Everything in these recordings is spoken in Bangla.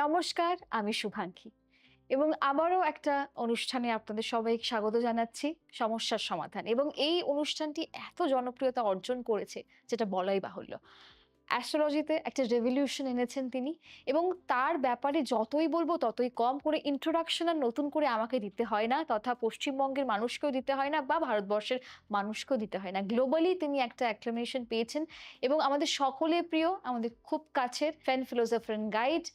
নমস্কার, আমি শুভাঙ্গী এবং আবারও একটা অনুষ্ঠানে আপনাদের সবাইকে স্বাগত জানাচ্ছি, সমস্যার সমাধান। এবং এই অনুষ্ঠানটি এত জনপ্রিয়তা অর্জন করেছে যেটা বলাই বাহুল্য। অ্যাস্ট্রোলজিতে একটা রেভলিউশন এনেছেন তিনি এবং তার ব্যাপারে যতই বলব ততই কম। করে ইন্ট্রোডাকশন আর নতুন করে আমাকে দিতে হয় না, তথা পশ্চিমবঙ্গের মানুষকেও দিতে হয় না বা ভারতবর্ষের মানুষকেও দিতে হয় না। গ্লোবালি তিনি একটা অ্যাক্লামেশন পেয়েছেন এবং আমাদের সকলের প্রিয়, আমাদের খুব কাছের ফ্যান ফিলোসফার এন্ড গাইড,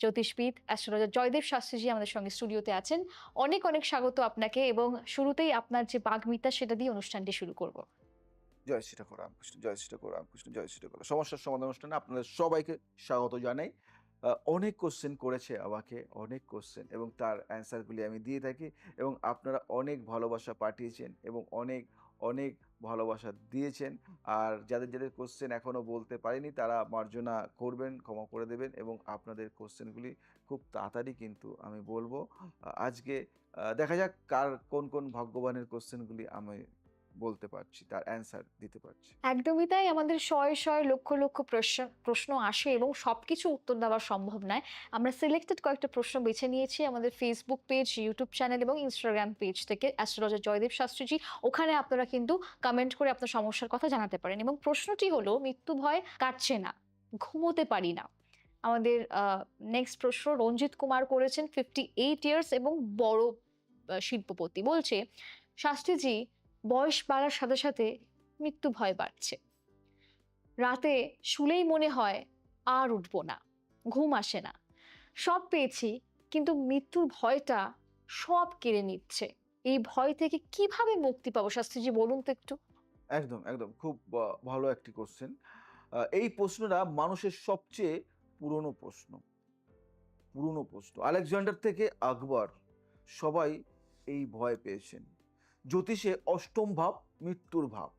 জ্যোতিষবিদ, অ্যাস্ট্রোলজার জয়দেব শাস্ত্রীজি আমাদের সঙ্গে স্টুডিওতে আছেন। অনেক অনেক স্বাগত আপনাকে এবং শুরুতেই আপনার যে বাগ্মিতা সেটা দিয়ে অনুষ্ঠানটি শুরু করব। জয় শ্রীঠাকুর রামকৃষ্ণ, জয় শ্রীঠাকুর রামকৃষ্ণ, জয় শ্রীঠাকুর। সমস্যার সমাধান অনুষ্ঠানে আপনাদের সবাইকে স্বাগত জানাই। অনেক কোয়েশ্চেন করেছে আমাকে, অনেক কোয়েশ্চেন এবং তার অ্যান্সার গুলি আমি দিয়ে থাকি এবং আপনারা অনেক ভালোবাসা পাঠিয়েছেন এবং অনেক, অনেক ভালোবাসা দিয়েছেন। আর যাদের কোয়েশ্চেন এখনো বলতে পারিনি তারা মার্জনা করবেন, ক্ষমা করে দেবেন এবং আপনাদের কোয়েশ্চেনগুলি খুব তাড়াতাড়ি কিন্তু আমি বলব। আজকে দেখা যাক কার কোন ভাগ্যবানের কোয়েশ্চেনগুলি আমি বলতে পারছি, তার অ্যান্সার দিতে পারছি। একদমই তাই। আমাদের শয়ে শয়ে লক্ষ লক্ষ প্রশ্ন আসে এবং সবকিছু উত্তর দেওয়া সম্ভব নয়। আমরা সিলেক্টেড কয়েকটা প্রশ্ন বেছে নিয়েছি আমাদের ফেসবুক পেজ, ইউটিউব চ্যানেল এবং ইনস্টাগ্রাম পেজ থেকে, অ্যাস্ট্রোলজার জয়দেব শাস্ত্রীজি। ওখানে আপনারা কিন্তু কমেন্ট করে আপনার সমস্যার কথা জানাতে পারেন এবং প্রশ্নটি হলো, মৃত্যু ভয় কাটছে না, ঘুমোতে পারি না। আমাদের নেক্সট প্রশ্ন রঞ্জিত কুমার করেছেন, 58 ইয়ার্স এবং বড় শিল্পপতি। বলছে, শাস্ত্রীজি, বয়স বাড়ার সাথে সাথে মৃত্যু ভয় বাড়ছে। রাতে শুলেই মনে হয় আর উঠবো না, ঘুম আসে না। সব পেয়েছি কিন্তু মৃত্যুর ভয়টা সব কেড়ে নিচ্ছে। এই ভয় থেকে কিভাবে মুক্তি পাবো শাস্ত্রীজি, বলুন তো একটু। একদম। খুব ভালো একটি কোয়েশ্চেন। এই প্রশ্নটা মানুষের সবচেয়ে পুরনো প্রশ্ন। আলেকজান্ডার থেকে আকবর সবাই এই ভয় পেয়েছেন। জ্যোতিষে অষ্টম ভাব মৃত্যুর ভাব।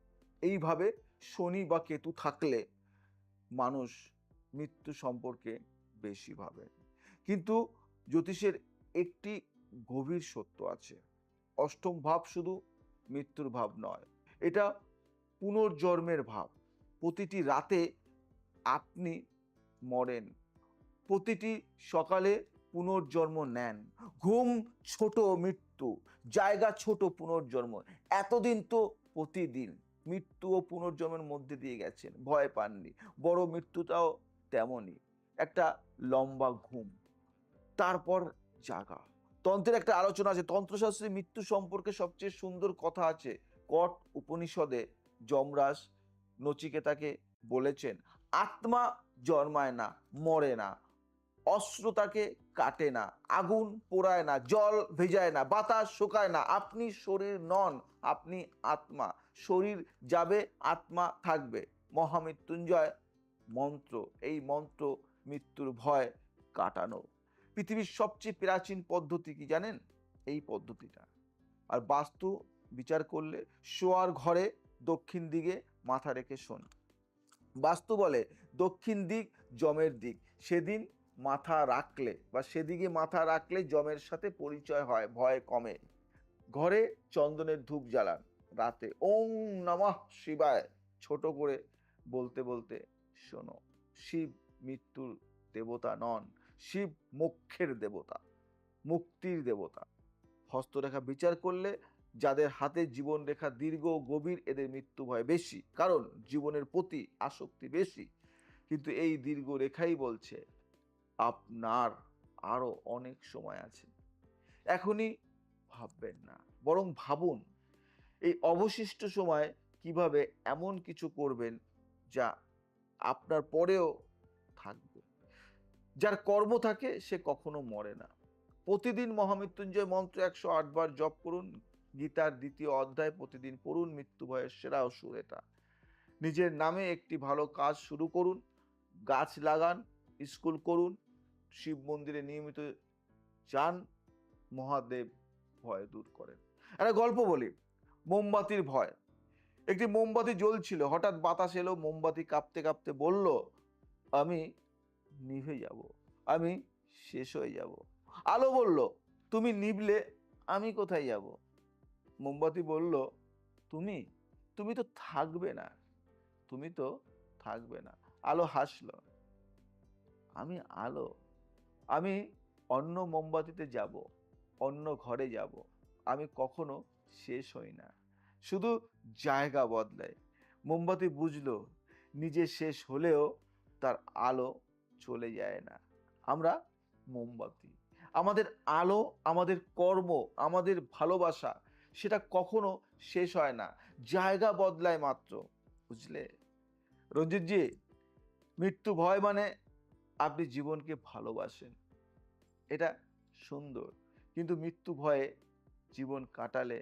এইভাবে শনি বা কেতু থাকলে মানুষ মৃত্যু সম্পর্কে বেশি ভাবে। কিন্তু জ্যোতিষের একটি গভীর সত্য আছে। অষ্টম ভাব শুধু মৃত্যুর ভাব নয়, এটা পুনর্জন্মের ভাব। প্রতিটি রাতে আপনি মরেন, প্রতিটি সকালে পুনর্জন্ম নেন। ঘুম ছোট মৃত্যু, জায়গা ছোট পুনর্জন্ম। এতদিন তো প্রতিদিন মৃত্যু ও পুনর্জন্মের মধ্যে দিয়ে গেছেন, ভয় পাননি। বড় মৃত্যুটাও তেমনই, একটা লম্বা ঘুম, তারপর জাগা। তন্ত্রের একটা আলোচনা আছে, তন্ত্রশাস্ত্রে মৃত্যু সম্পর্কে সবচেয়ে সুন্দর কথা আছে। কট উপনিষদে যমরাজ নচিকেতাকে বলেছেন, আত্মা জন্মায় না, মরে না, অস্ত্র তাকে কাটে না, আগুন পোড়ায় না, জল ভেজায় না, বাতাস শুকায় না। আপনি শরীর নন, আপনি আত্মা। শরীর যাবে, আত্মা থাকবে। মহামৃত্যুঞ্জয় মন্ত্র, এই মন্ত্র মৃত্যুর ভয় কাটানো। পৃথিবীর সবচেয়ে প্রাচীন পদ্ধতি কি জানেন? এই পদ্ধতিটা। আর বাস্তু বিচার করলে শোয়ার ঘরে দক্ষিণ দিকে মাথা রেখে শোন। বাস্তু বলে দক্ষিণ দিক যমের দিক। সেদিন মাথা রাখলে বা সেদিকে মাথা রাখলে যমের সাথে পরিচয় হয়, ভয় কমে। ঘরে চন্দনের ধূপ জ্বালান। রাতে ওং নমঃ শিবায় ছোট করে বলতে বলতে শোনো। শিব মৃত্যুর দেবতা নন, শিব মোক্ষের দেবতা, মুক্তির দেবতা। হস্তরেখা বিচার করলে যাদের হাতে জীবন রেখা দীর্ঘ গভীর, এদের মৃত্যু ভয় বেশি, কারণ জীবনের প্রতি আসক্তি বেশি। কিন্তু এই দীর্ঘ রেখাই বলছে আপনার আরো অনেক সময় আছে। এখনই ভাববেন না, বরং ভাবুন এই অবশিষ্ট সময় কিভাবে এমন কিছু করবেন যা আপনার পরেও থাকবে। যার কর্ম থাকে সে কখনো মরে না। প্রতিদিন মহামৃত্যুঞ্জয় মন্ত্র 108 বার জপ করুন। গীতার 2য় অধ্যায় প্রতিদিন পড়ুন। মৃত্যু ভয়ের সেরা ওষুধ এটা। নিজের নামে একটি ভালো কাজ শুরু করুন। গাছ লাগান, স্কুল করুন, শিব মন্দিরে নিয়মিত যান। মহাদেব ভয় দূর করেন। একটা গল্প বলি, মোমবাতির ভয়। একটি মোমবাতি জ্বলছিল, হঠাৎ বাতাস এলো, মোমবাতি কাঁপতে কাঁপতে বলল, আমি নিভে যাব, আমি শেষ হয়ে যাব। আলো বলল, তুমি নিভলে আমি কোথায় যাব? মোমবাতি বলল, তুমি তুমি তো থাকবে না, তুমি তো থাকবে না। আলো হাসলো, আমি আলো, আমি অন্য মোমবাতিতে যাব, অন্য ঘরে যাব, আমি কখনো শেষ হই না, শুধু জায়গা বদলায়। মোমবাতি বুঝলো নিজে শেষ হলেও তার আলো চলে যায় না। আমরা মোমবাতি, আমাদের আলো, আমাদের কর্ম, আমাদের ভালোবাসা, সেটা কখনো শেষ হয় না, জায়গা বদলায় মাত্র। বুঝলে রঞ্জিতজি, মৃত্যু ভয় মানে আপনি জীবনকে ভালোবাসেন, এটা সুন্দর, কিন্তু মৃত্যু ভয়ে জীবন কাটালে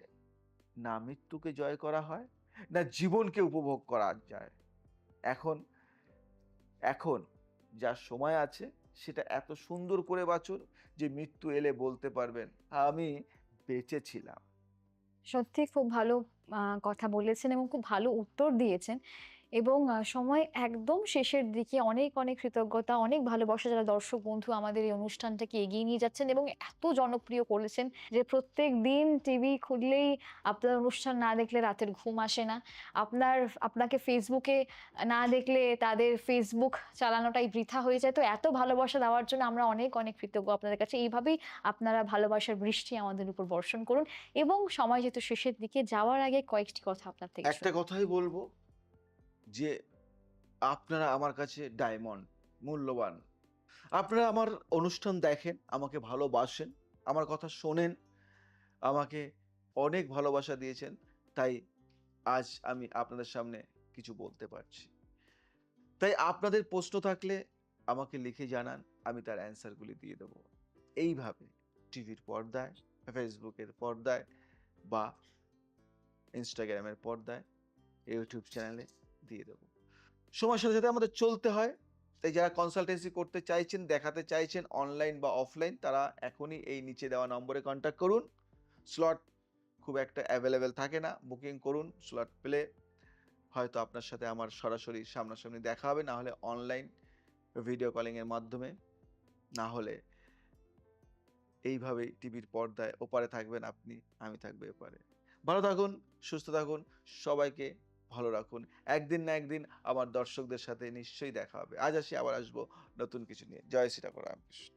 না মৃত্যুকে জয় করা হয়, না জীবনকে উপভোগ করা যায়। এখন এখন যা সময় আছে সেটা এত সুন্দর করে বাঁচুন যে মৃত্যু এলে বলতে পারবেন আমি বেঁচে ছিলাম। সত্যি খুব ভালো কথা বলেছেন এবং খুব ভালো উত্তর দিয়েছেন। এবং সময় একদম শেষের দিকে অনেক, অনেক কৃতজ্ঞতা, অনেক ভালোবাসা যারা দর্শক বন্ধু আমাদের এই অনুষ্ঠানটাকে এগিয়ে নিয়ে যাচ্ছেন এবং এত জনপ্রিয় করেছেন যে প্রত্যেকদিন টিভি খুললেই আপনার অনুষ্ঠান না দেখলে রাতের ঘুম আসে না। আপনাকে ফেসবুকে না দেখলে তাদের ফেসবুক চালানোটাই বৃথা হয়ে যায়। তো এত ভালোবাসা দেওয়ার জন্য আমরা অনেক, অনেক কৃতজ্ঞ আপনাদের কাছে। এইভাবেই আপনারা ভালোবাসার বৃষ্টি আমাদের উপর বর্ষণ করুন এবং সময় যেহেতু শেষের দিকে যাওয়ার আগে কয়েকটি কথা আপনার থেকে একটা শুনি। কথাই বলবো যে আপনারা আমার কাছে ডায়মন্ড, মূল্যবান। আপনারা আমার অনুষ্ঠান দেখেন, আমাকে ভালোবাসেন, আমার কথা শোনেন, আমাকে অনেক ভালোবাসা দিয়েছেন, তাই আজ আমি আপনাদের সামনে কিছু বলতে পারছি। তাই আপনাদের প্রশ্ন থাকলে আমাকে লিখে জানান, আমি তার অ্যান্সারগুলি দিয়ে দেবো। এইভাবে টিভির পর্দায়, ফেসবুকের পর্দায় বা ইনস্টাগ্রামের পর্দায়, ইউটিউব চ্যানেলে দিয়ে দেবো। সময়ের সাথে সাথে আমাদের চলতে হয়। তাই যারা কনসালটেন্সি করতে চাইছেন, দেখাতে চাইছেন অনলাইন বা অফলাইন, তারা এখনই এই নিচে দেওয়া নম্বরে কন্ট্যাক্ট করুন। স্লট খুব একটা অ্যাভেলেবেল থাকে না, বুকিং করুন। স্লট পেলে হয়তো আপনার সাথে আমার সরাসরি সামনাসামনি দেখা হবে, না হলে অনলাইন ভিডিও কলিং এর মাধ্যমে, না হলে এইভাবেই টিভির পর্দায় ওপারে থাকবেন আপনি, আমি থাকবো এপারে। ভালো থাকুন, সুস্থ থাকুন, সবাইকে ভালো রাখুন। একদিন না একদিন আমার দর্শকদের সাথে নিশ্চয়ই দেখা হবে। আজ আসি, আবার আসবো নতুন কিছু নিয়ে। জয় শ্রী ঠাকুর রামকৃষ্ণ।